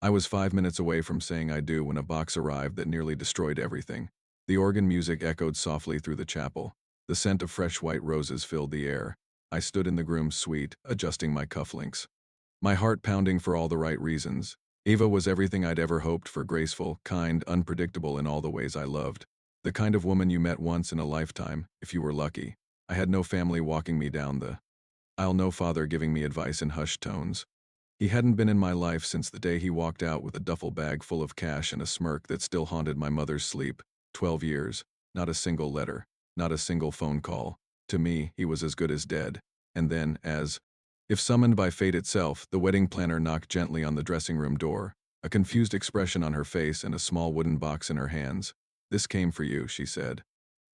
I was 5 minutes away from saying I do when a box arrived that nearly destroyed everything. The organ music echoed softly through the chapel. The scent of fresh white roses filled the air. I stood in the groom's suite, adjusting my cufflinks. My heart pounding for all the right reasons. Ava was everything I'd ever hoped for, graceful, kind, unpredictable in all the ways I loved. The kind of woman you met once in a lifetime, if you were lucky. I had no family walking me down the aisle, no father giving me advice in hushed tones. He hadn't been in my life since the day he walked out with a duffel bag full of cash and a smirk that still haunted my mother's sleep. 12 years. Not a single letter. Not a single phone call. To me, he was as good as dead. And then, as if summoned by fate itself, the wedding planner knocked gently on the dressing room door, a confused expression on her face and a small wooden box in her hands. "This came for you," she said.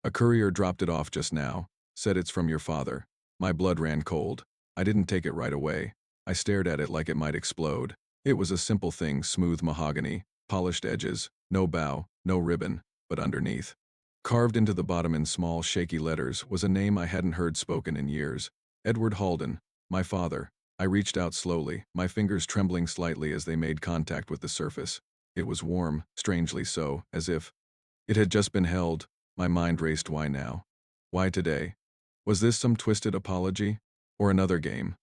"A courier dropped it off just now. Said it's from your father." My blood ran cold. I didn't take it right away. I stared at it like it might explode. It was a simple thing, smooth mahogany, polished edges, no bow, no ribbon, but underneath, carved into the bottom in small, shaky letters, was a name I hadn't heard spoken in years. Edward Halden, my father. I reached out slowly, my fingers trembling slightly as they made contact with the surface. It was warm, strangely so, as if it had just been held. My mind raced. Why now? Why today? Was this some twisted apology? Or another game?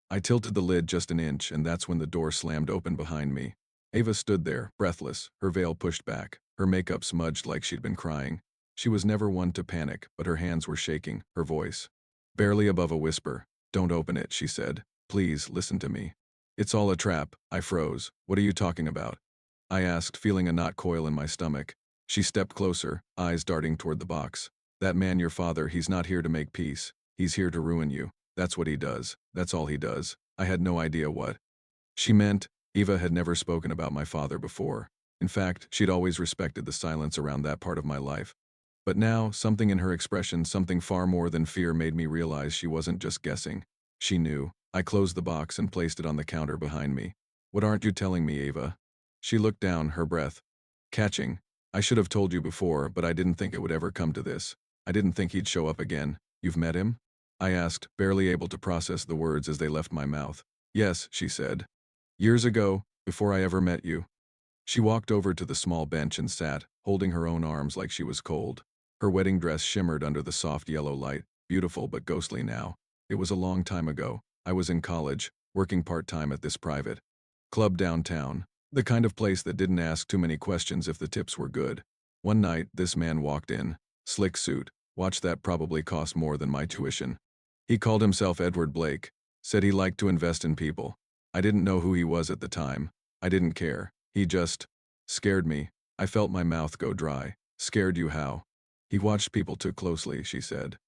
I tilted the lid just an inch, and that's when the door slammed open behind me. Ava stood there, breathless, her veil pushed back, her makeup smudged like she'd been crying. She was never one to panic, but her hands were shaking, her voice barely above a whisper. "Don't open it," she said. "Please, listen to me." "It's all a trap." I froze. "What are you talking about?" I asked, feeling a knot coil in my stomach. She stepped closer, eyes darting toward the box. "That man, your father, he's not here to make peace. He's here to ruin you. That's what he does. That's all he does." I had no idea what she meant. Eva had never spoken about my father before. In fact, she'd always respected the silence around that part of my life. But now, something in her expression, something far more than fear, made me realize she wasn't just guessing. She knew. I closed the box and placed it on the counter behind me. "What aren't you telling me, Ava?" She looked down, her breath catching. "I should have told you before, but I didn't think it would ever come to this. I didn't think he'd show up again." "You've met him?" I asked, barely able to process the words as they left my mouth. "Yes," she said. "Years ago, before I ever met you." She walked over to the small bench and sat, holding her own arms like she was cold. Her wedding dress shimmered under the soft yellow light, beautiful but ghostly now. It was a long time ago. I was in college, working part-time at this private club downtown, the kind of place that didn't ask too many questions if the tips were good. One night, this man walked in. Slick suit. Watch that, probably cost more than my tuition. He called himself Edward Blake. Said he liked to invest in people. I didn't know who he was at the time. I didn't care. He just scared me. I felt my mouth go dry. "Scared you how?" "He watched people too closely," she said.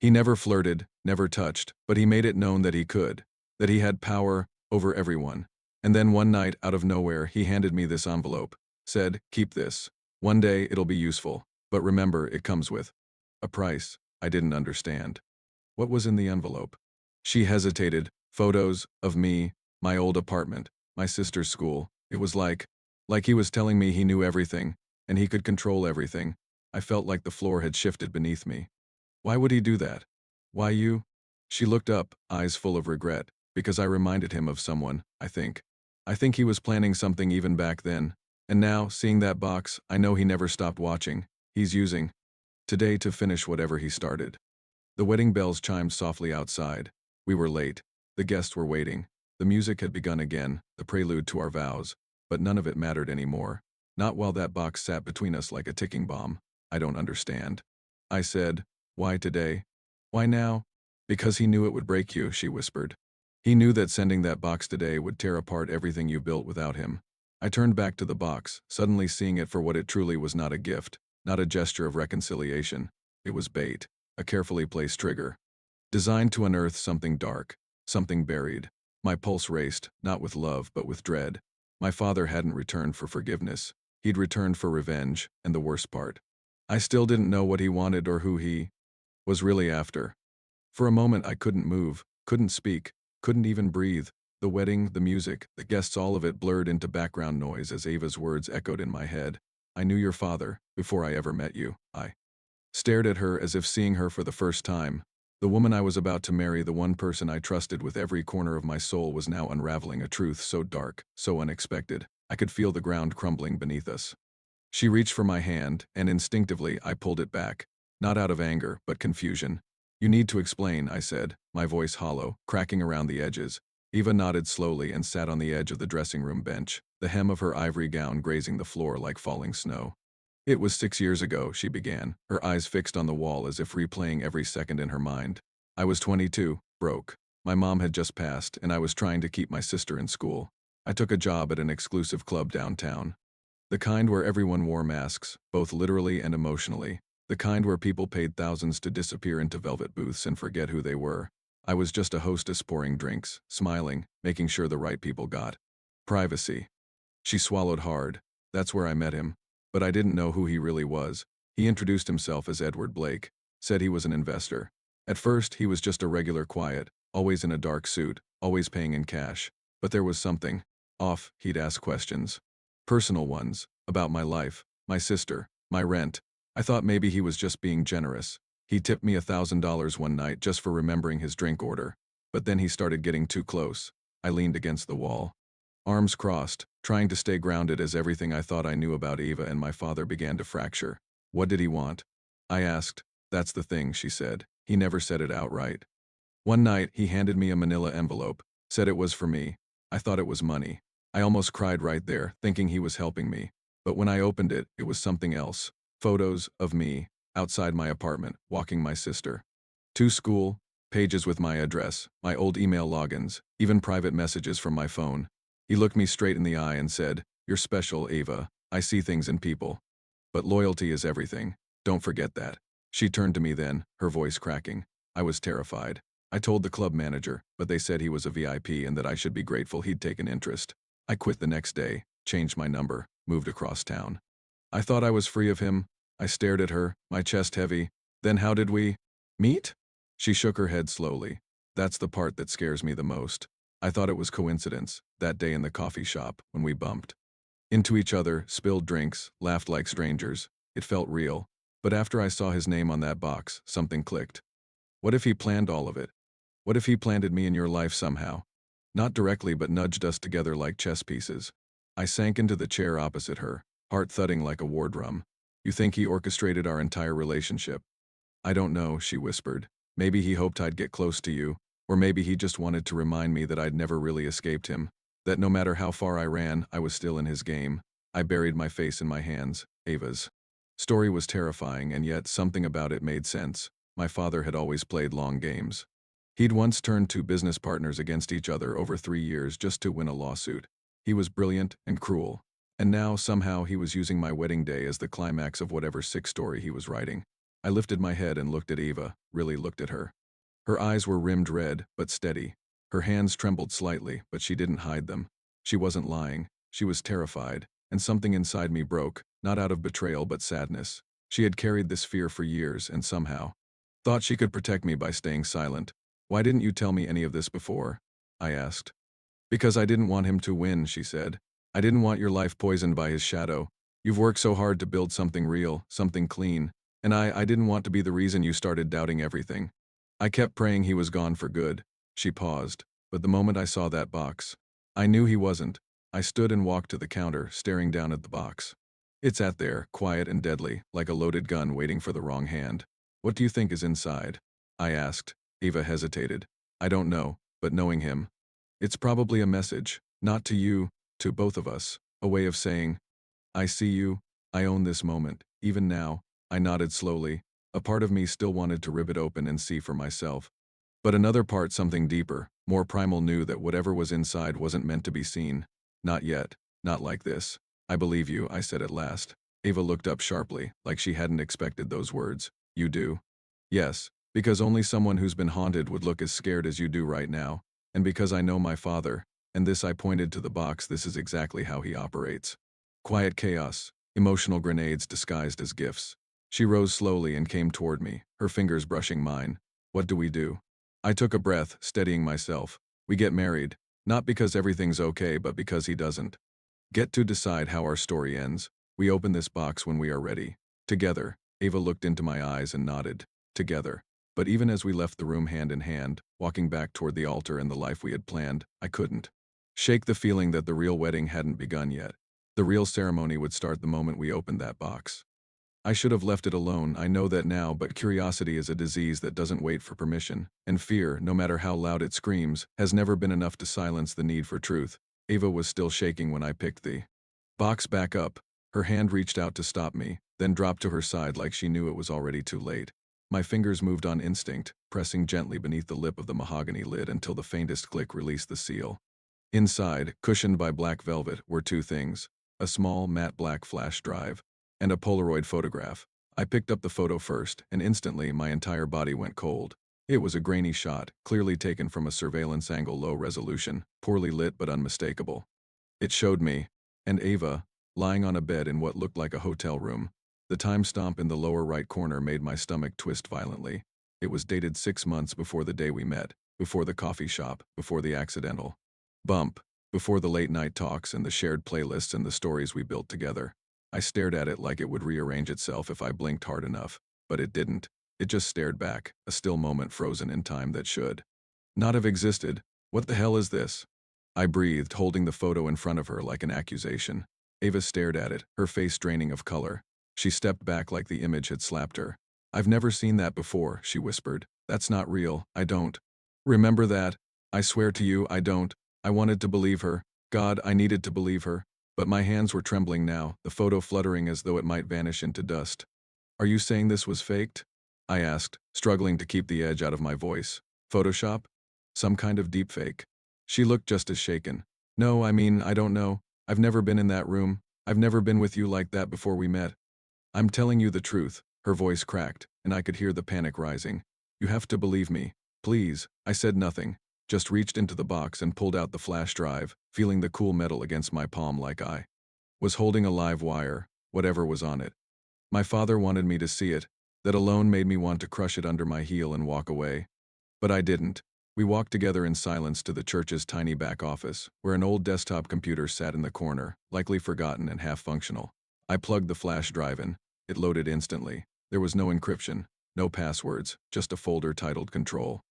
"He never flirted, never touched, but he made it known that he could, that he had power over everyone. And then one night, out of nowhere, he handed me this envelope. Said, 'Keep this. One day it'll be useful. But remember, it comes with a price.'" I didn't understand. What was in the envelope? She hesitated. Photos of me, my old apartment, my sister's school. It was like he was telling me he knew everything, and he could control everything. I felt like the floor had shifted beneath me. Why would he do that? "Why you?" She looked up, eyes full of regret. "Because I reminded him of someone, I think. I think he was planning something even back then. And now, seeing that box, I know he never stopped watching. He's using today to finish whatever he started." The wedding bells chimed softly outside. We were late. The guests were waiting. The music had begun again, the prelude to our vows. But none of it mattered anymore. Not while that box sat between us like a ticking bomb. "I don't understand." I said. "Why today? Why now?" "Because he knew it would break you," she whispered. "He knew that sending that box today would tear apart everything you built without him." I turned back to the box, suddenly seeing it for what it truly was: not a gift, not a gesture of reconciliation. It was bait. A carefully placed trigger, designed to unearth something dark, something buried. My pulse raced, not with love but with dread. My father hadn't returned for forgiveness. He'd returned for revenge, and the worst part, I still didn't know what he wanted or who he was really after. For a moment I couldn't move, couldn't speak, couldn't even breathe. The wedding, the music, the guests, all of it blurred into background noise as Ava's words echoed in my head. "I knew your father before I ever met you." I stared at her as if seeing her for the first time. The woman I was about to marry, the one person I trusted with every corner of my soul, was now unraveling a truth so dark, so unexpected. I could feel the ground crumbling beneath us. She reached for my hand, and instinctively I pulled it back. Not out of anger, but confusion. You need to explain, I said, my voice hollow, cracking around the edges. Eva nodded slowly and sat on the edge of the dressing room bench, the hem of her ivory gown grazing the floor like falling snow. It was 6 years ago, she began, her eyes fixed on the wall as if replaying every second in her mind. I was 22, broke. My mom had just passed, and I was trying to keep my sister in school. I took a job at an exclusive club downtown. The kind where everyone wore masks, both literally and emotionally. The kind where people paid thousands to disappear into velvet booths and forget who they were. I was just a hostess pouring drinks, smiling, making sure the right people got privacy. She swallowed hard. That's where I met him. But I didn't know who he really was. He introduced himself as Edward Blake, said he was an investor. At first, he was just a regular quiet, always in a dark suit, always paying in cash. But there was something off. He'd ask questions. Personal ones, about my life, my sister, my rent. I thought maybe he was just being generous. He tipped me $1,000 one night just for remembering his drink order. But then he started getting too close. I leaned against the wall, arms crossed, trying to stay grounded as everything I thought I knew about Eva and my father began to fracture. What did he want? I asked. That's the thing, she said. He never said it outright. One night, he handed me a manila envelope, said it was for me. I thought it was money. I almost cried right there, thinking he was helping me. But when I opened it, it was something else. Photos of me, outside my apartment, walking my sister. To school, pages with my address, my old email logins, even private messages from my phone. He looked me straight in the eye and said, "You're special, Ava. I see things in people. But loyalty is everything. Don't forget that." She turned to me then, her voice cracking. I was terrified. I told the club manager, but they said he was a VIP and that I should be grateful he'd taken interest. I quit the next day, changed my number, moved across town. I thought I was free of him. I stared at her, my chest heavy. Then how did we meet? She shook her head slowly. That's the part that scares me the most. I thought it was coincidence, that day in the coffee shop, when we bumped into each other, spilled drinks, laughed like strangers. It felt real. But after I saw his name on that box, something clicked. What if he planned all of it? What if he planted me in your life somehow? Not directly, but nudged us together like chess pieces. I sank into the chair opposite her, heart thudding like a war drum. You think he orchestrated our entire relationship? I don't know, she whispered. Maybe he hoped I'd get close to you, or maybe he just wanted to remind me that I'd never really escaped him, that no matter how far I ran, I was still in his game. I buried my face in my hands. Ava's story was terrifying, and yet something about it made sense. My father had always played long games. He'd once turned two business partners against each other over 3 years just to win a lawsuit. He was brilliant and cruel. And now, somehow, he was using my wedding day as the climax of whatever sick story he was writing. I lifted my head and looked at Eva, really looked at her. Her eyes were rimmed red, but steady. Her hands trembled slightly, but she didn't hide them. She wasn't lying. She was terrified, and something inside me broke, not out of betrayal but sadness. She had carried this fear for years and somehow thought she could protect me by staying silent. Why didn't you tell me any of this before? I asked. Because I didn't want him to win, she said. I didn't want your life poisoned by his shadow. You've worked so hard to build something real, something clean, and I didn't want to be the reason you started doubting everything. I kept praying he was gone for good. She paused, but the moment I saw that box, I knew he wasn't. I stood and walked to the counter, staring down at the box. It sat there, quiet and deadly, like a loaded gun waiting for the wrong hand. What do you think is inside? I asked. Eva hesitated. I don't know, but knowing him, it's probably a message, not to you, to both of us, a way of saying, I see you, I own this moment, even now. I nodded slowly. A part of me still wanted to rip it open and see for myself. But another part, something deeper, more primal, knew that whatever was inside wasn't meant to be seen. Not yet, not like this. I believe you, I said at last. Eva looked up sharply, like she hadn't expected those words. You do? Yes, because only someone who's been haunted would look as scared as you do right now. And because I know my father, and this, I pointed to the box, this is exactly how he operates. Quiet chaos, emotional grenades disguised as gifts. She rose slowly and came toward me, her fingers brushing mine. What do we do? I took a breath, steadying myself. We get married, not because everything's okay, but because he doesn't get to decide how our story ends. We open this box when we are ready. Together. Ava looked into my eyes and nodded. Together. But even as we left the room hand in hand, walking back toward the altar and the life we had planned, I couldn't Shake the feeling that the real wedding hadn't begun yet. The real ceremony would start the moment we opened that box. I should have left it alone, I know that now, but curiosity is a disease that doesn't wait for permission, and fear, no matter how loud it screams, has never been enough to silence the need for truth. Ava was still shaking when I picked the box back up. Her hand reached out to stop me, then dropped to her side like she knew it was already too late. My fingers moved on instinct, pressing gently beneath the lip of the mahogany lid until the faintest click released the seal. Inside, cushioned by black velvet, were two things: a small, matte black flash drive and a Polaroid photograph. I picked up the photo first, and instantly my entire body went cold. It was a grainy shot, clearly taken from a surveillance angle, low resolution, poorly lit but unmistakable. It showed me, and Ava, lying on a bed in what looked like a hotel room. The timestamp in the lower right corner made my stomach twist violently. It was dated 6 months before the day we met, before the coffee shop, before the accidental bump, before the late-night talks and the shared playlists and the stories we built together. I stared at it like it would rearrange itself if I blinked hard enough, but it didn't. It just stared back, a still moment frozen in time that should not have existed. What the hell is this? I breathed, holding the photo in front of her like an accusation. Ava stared at it, her face draining of color. She stepped back like the image had slapped her. "I've never seen that before," she whispered. "That's not real. I don't remember that. I swear to you, I don't." I wanted to believe her. God, I needed to believe her. But my hands were trembling now, the photo fluttering as though it might vanish into dust. "Are you saying this was faked?" I asked, struggling to keep the edge out of my voice. "Photoshop? Some kind of deepfake?" She looked just as shaken. "No, I mean, I don't know. I've never been in that room. I've never been with you like that before we met. I'm telling you the truth." Her voice cracked, and I could hear the panic rising. "You have to believe me. Please." I said nothing, just reached into the box and pulled out the flash drive, feeling the cool metal against my palm like I was holding a live wire, whatever was on it. My father wanted me to see it. That alone made me want to crush it under my heel and walk away. But I didn't. We walked together in silence to the church's tiny back office, where an old desktop computer sat in the corner, likely forgotten and half-functional. I plugged the flash drive in. It loaded instantly. There was no encryption, no passwords, just a folder titled Control.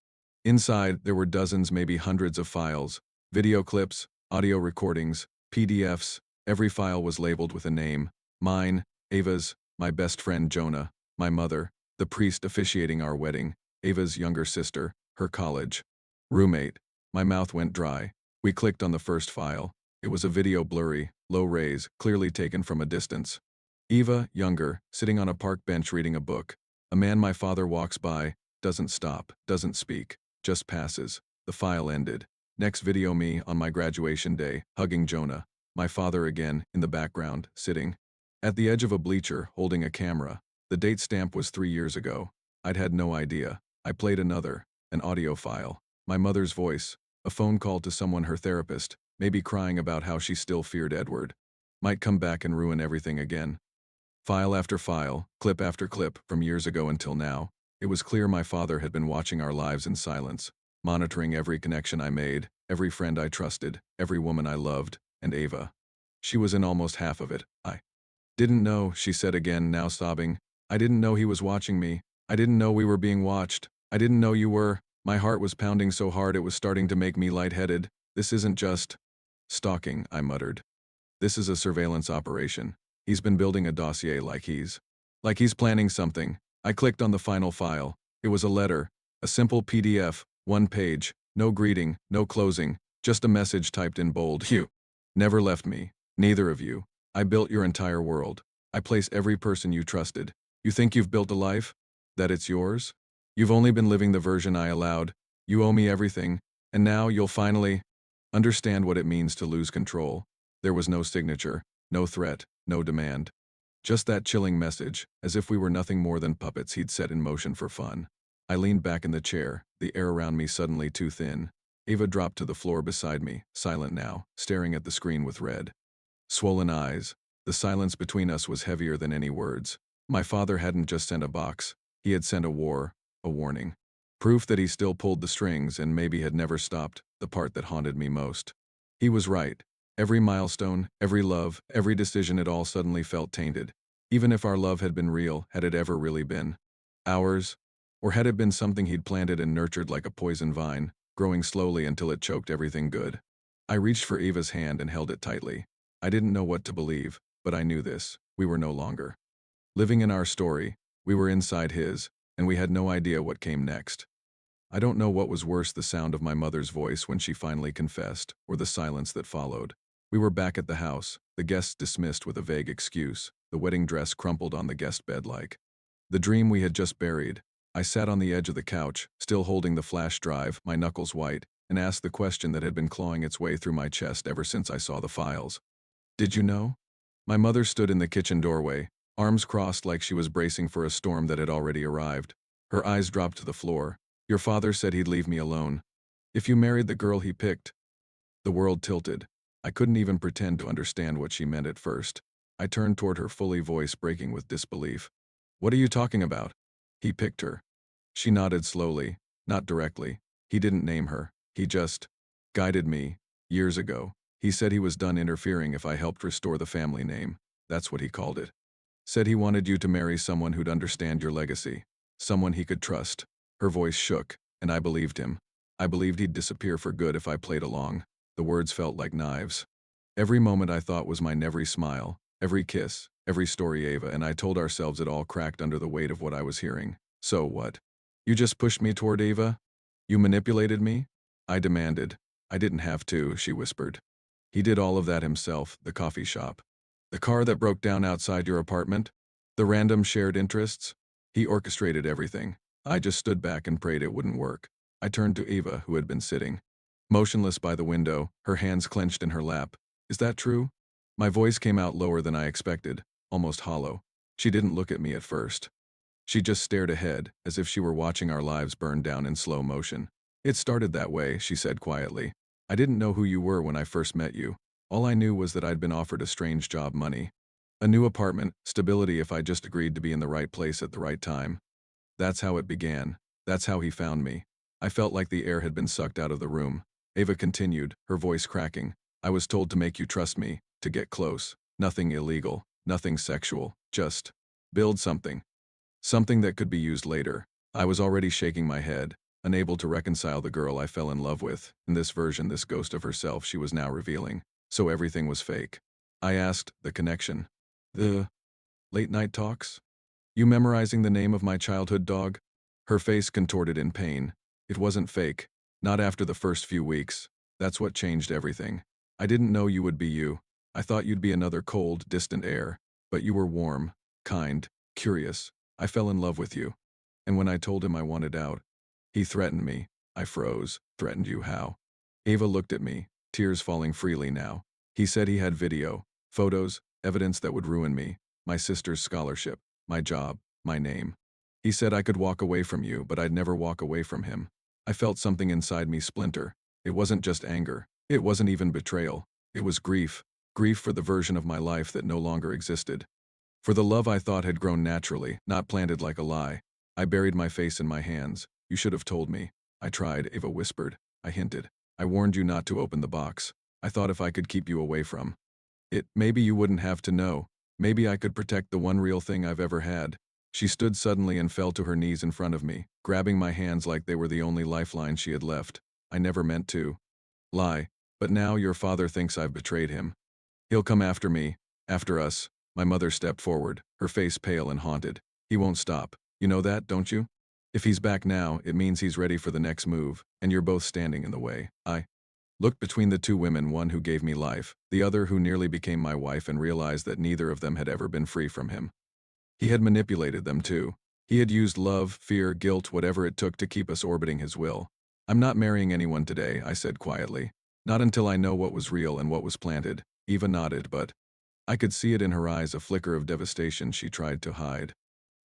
Inside, there were dozens, maybe hundreds of files: video clips, audio recordings, PDFs. Every file was labeled with a name: mine, Ava's, my best friend Jonah, my mother, the priest officiating our wedding, Ava's younger sister, her college roommate. My mouth went dry. We clicked on the first file. It was a video, blurry, low res, clearly taken from a distance. Eva, younger, sitting on a park bench reading a book. A man my father walks by, doesn't stop, doesn't speak, just passes. The file ended. Next video, me, on my graduation day, hugging Jonah. My father again, in the background, sitting at the edge of a bleacher, holding a camera. The date stamp was 3 years ago. I'd had no idea. I played another, an audio file. My mother's voice, a phone call to someone, her therapist, maybe crying about how she still feared Edward might come back and ruin everything again. File after file, clip after clip, from years ago until now. It was clear my father had been watching our lives in silence, monitoring every connection I made, every friend I trusted, every woman I loved, and Ava. She was in almost half of it. I didn't know, she said again, now sobbing. "I didn't know he was watching me. I didn't know we were being watched. I didn't know you were." My heart was pounding so hard it was starting to make me lightheaded. "This isn't just stalking," I muttered. "This is a surveillance operation. He's been building a dossier like he's planning something." I clicked on the final file. It was a letter, a simple PDF, 1 page, no greeting, no closing, just a message typed in bold. "You never left me. Neither of you. I built your entire world. I place every person you trusted. You think you've built a life? That it's yours? You've only been living the version I allowed. You owe me everything, and now you'll finally understand what it means to lose control." There was no signature, no threat, no demand. Just that chilling message, as if we were nothing more than puppets he'd set in motion for fun. I leaned back in the chair, the air around me suddenly too thin. Ava dropped to the floor beside me, silent now, staring at the screen with red, swollen eyes. The silence between us was heavier than any words. My father hadn't just sent a box. He had sent a war, a warning. Proof that he still pulled the strings and maybe had never stopped, the part that haunted me most. He was right. Every milestone, every love, every decision, it all suddenly felt tainted. Even if our love had been real, had it ever really been ours? Or had it been something he'd planted and nurtured like a poison vine, growing slowly until it choked everything good? I reached for Eva's hand and held it tightly. I didn't know what to believe, but I knew this. We were no longer living in our story. We were inside his, and we had no idea what came next. I don't know what was worse, the sound of my mother's voice when she finally confessed, or the silence that followed. We were back at the house, the guests dismissed with a vague excuse, the wedding dress crumpled on the guest bed like the dream we had just buried. I sat on the edge of the couch, still holding the flash drive, my knuckles white, and asked the question that had been clawing its way through my chest ever since I saw the files. Did you know? My mother stood in the kitchen doorway, arms crossed like she was bracing for a storm that had already arrived. Her eyes dropped to the floor. Your father said he'd leave me alone. If you married the girl he picked. The world tilted. I couldn't even pretend to understand what she meant at first. I turned toward her, fully, voice breaking with disbelief. What are you talking about? He picked her. She nodded slowly, not directly. He didn't name her. He just guided me. Years ago, he said he was done interfering if I helped restore the family name. That's what he called it. Said he wanted you to marry someone who'd understand your legacy. Someone he could trust. Her voice shook, and I believed him. I believed he'd disappear for good if I played along. The words felt like knives. Every moment I thought was mine, every smile, every kiss, every story. Ava and I told ourselves it all cracked under the weight of what I was hearing. So what? You just pushed me toward Ava? You manipulated me? I demanded. I didn't have to, she whispered. He did all of that himself, the coffee shop. The car that broke down outside your apartment? The random shared interests? He orchestrated everything. I just stood back and prayed it wouldn't work. I turned to Eva, who had been sitting motionless by the window, her hands clenched in her lap. Is that true? My voice came out lower than I expected, almost hollow. She didn't look at me at first. She just stared ahead, as if she were watching our lives burn down in slow motion. It started that way, she said quietly. I didn't know who you were when I first met you. All I knew was that I'd been offered a strange job, money. A new apartment, stability if I just agreed to be in the right place at the right time. That's how it began. That's how he found me. I felt like the air had been sucked out of the room. Ava continued, her voice cracking. I was told to make you trust me, to get close. Nothing illegal, nothing sexual, just build something. Something that could be used later. I was already shaking my head, unable to reconcile the girl I fell in love with. In this version, this ghost of herself she was now revealing. So everything was fake. I asked, the connection. The late night talks? You memorizing the name of my childhood dog? Her face contorted in pain. It wasn't fake. Not after the first few weeks. That's what changed everything. I didn't know you would be you. I thought you'd be another cold, distant heir. But you were warm, kind, curious. I fell in love with you. And when I told him I wanted out, he threatened me. I froze. Threatened you how? Ava looked at me, tears falling freely now. He said he had video, photos, evidence that would ruin me, my sister's scholarship, my job, my name. He said I could walk away from you, but I'd never walk away from him. I felt something inside me splinter. It wasn't just anger. It wasn't even betrayal. It was grief. Grief for the version of my life that no longer existed. For the love I thought had grown naturally, not planted like a lie. I buried my face in my hands. You should have told me. I tried, Ava whispered. I hinted. I warned you not to open the box. I thought if I could keep you away from it, maybe you wouldn't have to know. Maybe I could protect the one real thing I've ever had. She stood suddenly and fell to her knees in front of me, grabbing my hands like they were the only lifeline she had left. I never meant to lie, but now your father thinks I've betrayed him. He'll come after me, after us. My mother stepped forward, her face pale and haunted. He won't stop. You know that, don't you? If he's back now, it means he's ready for the next move, and you're both standing in the way. I looked between the two women, one who gave me life, the other who nearly became my wife, and realized that neither of them had ever been free from him. He had manipulated them too. He had used love, fear, guilt, whatever it took to keep us orbiting his will. I'm not marrying anyone today, I said quietly. Not until I know what was real and what was planted. Eva nodded, but I could see it in her eyes, a flicker of devastation she tried to hide.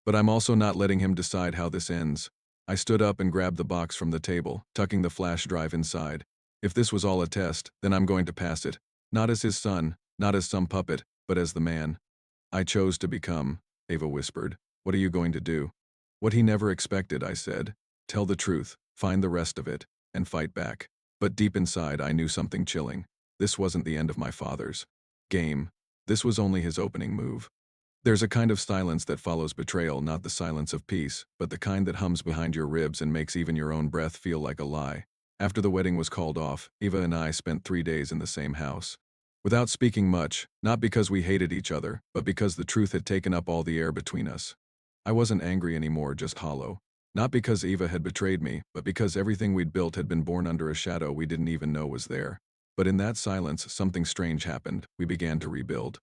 But I'm also not letting him decide how this ends. I stood up and grabbed the box from the table, tucking the flash drive inside. If this was all a test, then I'm going to pass it. Not as his son, not as some puppet, but as the man I chose to become. Ava whispered. What are you going to do? What he never expected, I said. Tell the truth, find the rest of it, and fight back. But deep inside, I knew something chilling. This wasn't the end of my father's game. This was only his opening move. There's a kind of silence that follows betrayal, not the silence of peace, but the kind that hums behind your ribs and makes even your own breath feel like a lie. After the wedding was called off, Eva and I spent 3 days in the same house. Without speaking much, not because we hated each other, but because the truth had taken up all the air between us. I wasn't angry anymore, just hollow. Not because Eva had betrayed me, but because everything we'd built had been born under a shadow we didn't even know was there. But in that silence, something strange happened. We began to rebuild.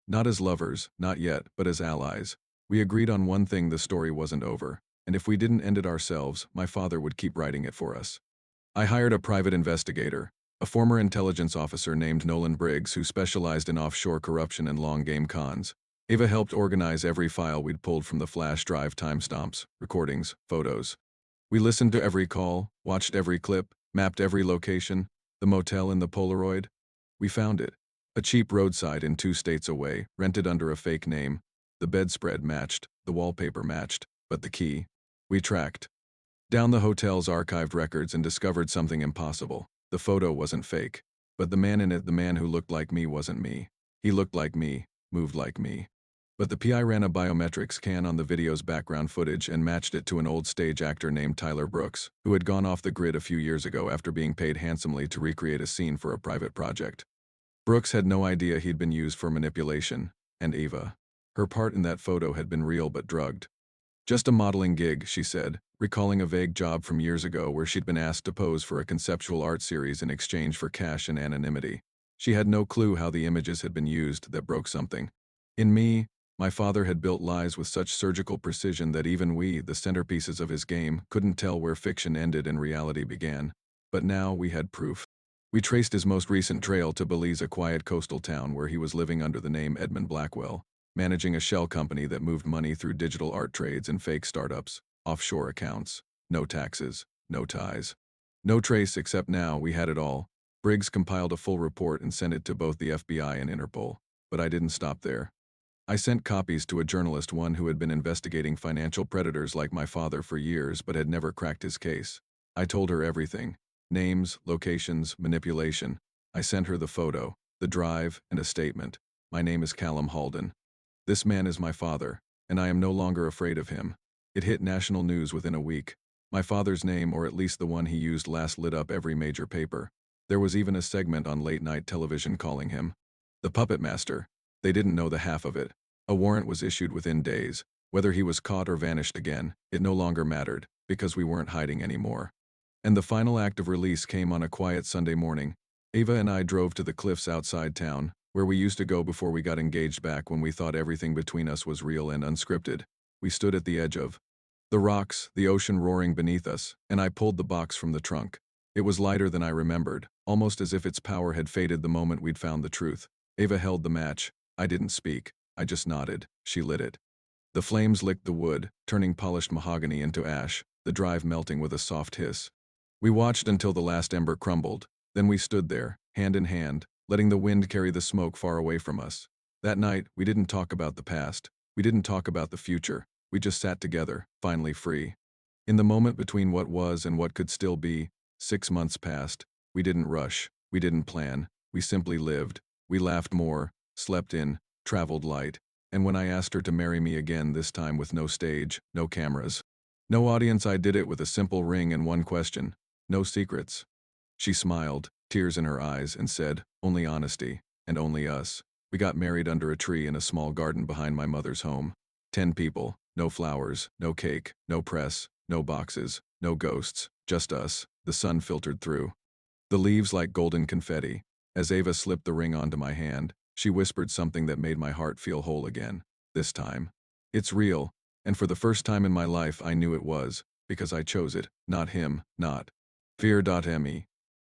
Not as lovers, not yet, but as allies. We agreed on one thing: the story wasn't over. And if we didn't end it ourselves, my father would keep writing it for us. I hired a private investigator, a former intelligence officer named Nolan Briggs who specialized in offshore corruption and long-game cons. Ava helped organize every file we'd pulled from the flash drive: timestamps, recordings, photos. We listened to every call, watched every clip, mapped every location, the motel and the Polaroid. We found it. A cheap roadside in 2 states away, rented under a fake name. The bedspread matched, the wallpaper matched, but the key? We tracked down the hotel's archived records and discovered something impossible. The photo wasn't fake, but the man in it, the man who looked like me, wasn't me. He looked like me, moved like me. But the PI ran a biometrics scan on the video's background footage and matched it to an old stage actor named Tyler Brooks, who had gone off the grid a few years ago after being paid handsomely to recreate a scene for a private project. Brooks had no idea he'd been used for manipulation, and Eva. Her part in that photo had been real but drugged. Just a modeling gig, she said, recalling a vague job from years ago where she'd been asked to pose for a conceptual art series in exchange for cash and anonymity. She had no clue how the images had been used that broke something. In me, my father had built lies with such surgical precision that even we, the centerpieces of his game, couldn't tell where fiction ended and reality began. But now we had proof. We traced his most recent trail to Belize, a quiet coastal town where he was living under the name Edmund Blackwell, managing a shell company that moved money through digital art trades and fake startups, offshore accounts, no taxes, no ties. No trace, except now we had it all. Briggs compiled a full report and sent it to both the FBI and Interpol. But I didn't stop there. I sent copies to a journalist, one who had been investigating financial predators like my father for years but had never cracked his case. I told her everything: names, locations, manipulation. I sent her the photo, the drive, and a statement. My name is Callum Halden. This man is my father, and I am no longer afraid of him. It hit national news within a week. My father's name, or at least the one he used last, lit up every major paper. There was even a segment on late-night television calling him the Puppet Master. They didn't know the half of it. A warrant was issued within days. Whether he was caught or vanished again, it no longer mattered, because we weren't hiding anymore. And the final act of release came on a quiet Sunday morning. Ava and I drove to the cliffs outside town, where we used to go before we got engaged, back when we thought everything between us was real and unscripted. We stood at the edge of the rocks, the ocean roaring beneath us, and I pulled the box from the trunk. It was lighter than I remembered, almost as if its power had faded the moment we'd found the truth. Ava held the match. I didn't speak. I just nodded. She lit it. The flames licked the wood, turning polished mahogany into ash, the drive melting with a soft hiss. We watched until the last ember crumbled. Then we stood there, hand in hand, letting the wind carry the smoke far away from us. That night, we didn't talk about the past. We didn't talk about the future. We just sat together, finally free. In the moment between what was and what could still be, 6 months passed. We didn't rush. We didn't plan. We simply lived. We laughed more, slept in, traveled light. And when I asked her to marry me again, this time with no stage, no cameras, no audience, I did it with a simple ring and one question: no secrets. She smiled, tears in her eyes, and said, only honesty, and only us. We got married under a tree in a small garden behind my mother's home. 10 people, no flowers, no cake, no press, no boxes, no ghosts, just us. The sun filtered through the leaves like golden confetti. As Ava slipped the ring onto my hand, she whispered something that made my heart feel whole again. This time, it's real, and for the first time in my life I knew it was, because I chose it, not him, not fear.me.